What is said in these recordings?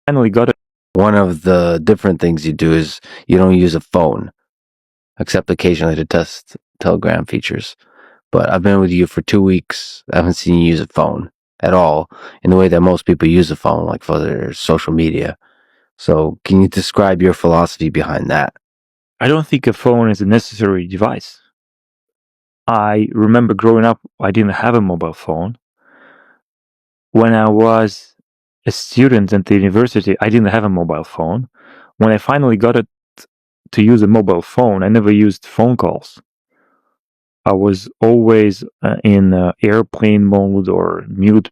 finally got it. One of the different things you do is you don't use a phone, except occasionally to test Telegram features. But I've been with you for 2 weeks. I haven't seen you use a phone at all in the way that most people use a phone, like for their social media. So, can you describe your philosophy behind that? I don't think a phone is a necessary device. I remember growing up, I didn't have a mobile phone. When I was a student at the university, I didn't have a mobile phone. When I finally got it to use a mobile phone, I never used phone calls. I was always in airplane mode or mute.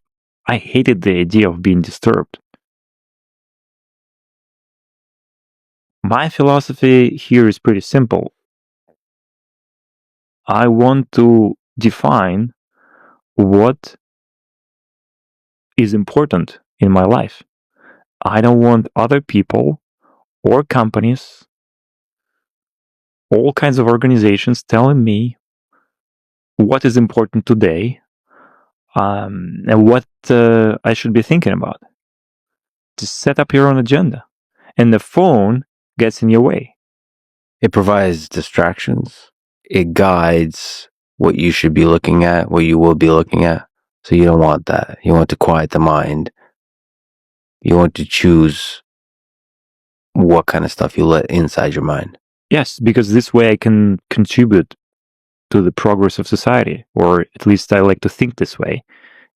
I hated the idea of being disturbed. My philosophy here is pretty simple. I want to define what is important in my life. I don't want other people or companies, all kinds of organizations telling me what is important today, and what I should be thinking about. Just set up your own agenda, and the phone gets in your way. It provides distractions. It guides what you should be looking at, what you will be looking at. So you don't want that. You want to quiet the mind. You want to choose what kind of stuff you let inside your mind. Yes, because this way I can contribute to the progress of society, or at least I like to think this way,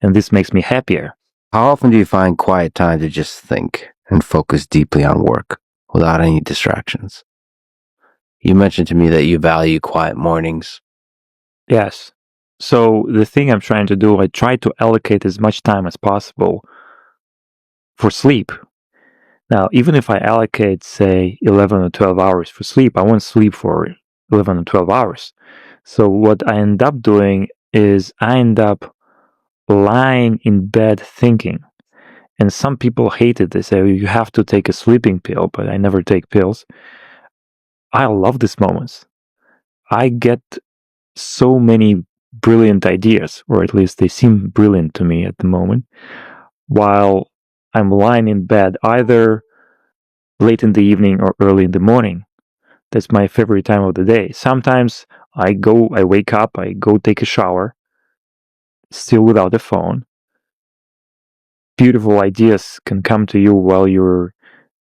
and this makes me happier. How often do you find quiet time to just think and focus deeply on work without any distractions? You mentioned to me that you value quiet mornings. Yes. So the thing I'm trying to do, I try to allocate as much time as possible for sleep. Now, even if I allocate, say, 11 or 12 hours for sleep, I won't sleep for 11 or 12 hours. So what I end up doing is I end up lying in bed thinking. And some people hate it. They say, you have to take a sleeping pill, but I never take pills. I love these moments. I get so many brilliant ideas, or at least they seem brilliant to me at the moment, while I'm lying in bed, either late in the evening or early in the morning. That's my favorite time of the day. Sometimes I wake up, I go take a shower, still without a phone. Beautiful ideas can come to you while you're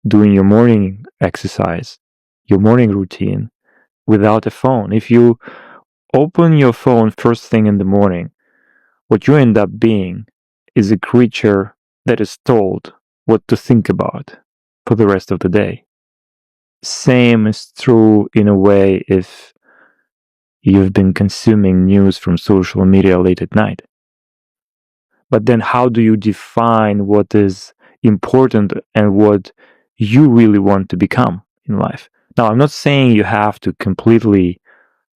doing your morning exercise, your morning routine, without a phone. If you open your phone first thing in the morning, what you end up being is a creature that is told what to think about for the rest of the day. Same is true in a way if you've been consuming news from social media late at night. But then how do you define what is important and what you really want to become in life? Now, I'm not saying you have to completely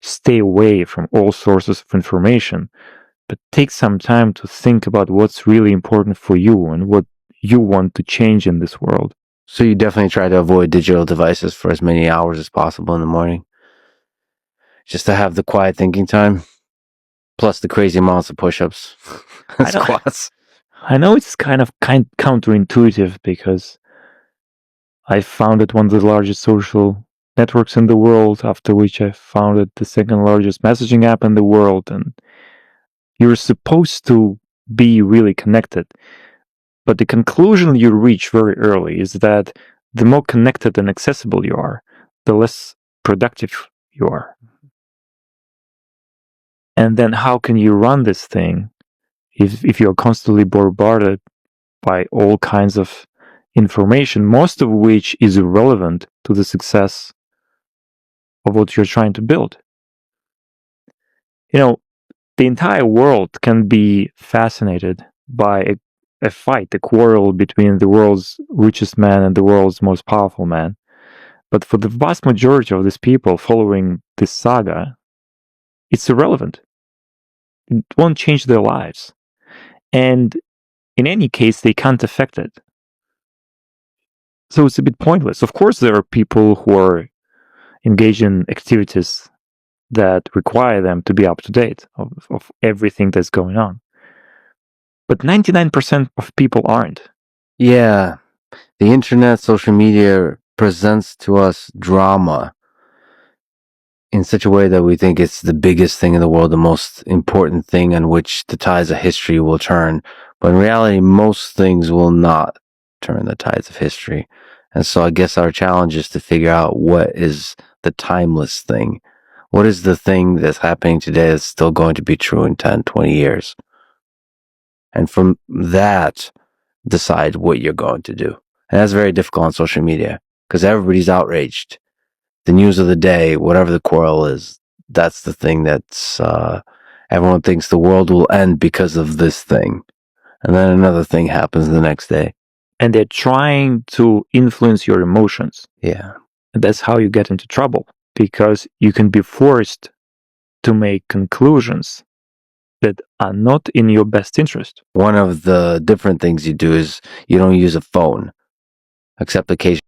stay away from all sources of information, but take some time to think about what's really important for you and what you want to change in this world. So you definitely try to avoid digital devices for as many hours as possible in the morning, just to have the quiet thinking time, plus the crazy amounts of push-ups and squats. I know it's kind of counterintuitive because I founded one of the largest social networks in the world, after which I founded the second largest messaging app in the world, and you're supposed to be really connected. But the conclusion you reach very early is that the more connected and accessible you are, the less productive you are. And then how can you run this thing if you're constantly bombarded by all kinds of information, most of which is irrelevant to the success of what you're trying to build? You know, the entire world can be fascinated by a fight, a quarrel between the world's richest man and the world's most powerful man. But for the vast majority of these people following this saga, it's irrelevant. It won't change their lives. And in any case, they can't affect it. So it's a bit pointless. Of course, there are people who are engaged in activities that require them to be up to date of everything that's going on. But 99% of people aren't. Yeah, The internet, social media presents to us drama in such a way that we think it's the biggest thing in the world, the most important thing on which the tides of history will turn. But in reality, most things will not turn the tides of history. And so I guess our challenge is to figure out what is the timeless thing. What is the thing that's happening today that's still going to be true in 10, 20 years? And from that, decide what you're going to do. And that's very difficult on social media because everybody's outraged. The news of the day, whatever the quarrel is, that's the thing that's, everyone thinks the world will end because of this thing. And then another thing happens the next day. And they're trying to influence your emotions. Yeah. And that's how you get into trouble, because you can be forced to make conclusions that are not in your best interest. One of the different things you do is you don't use a phone, except occasionally.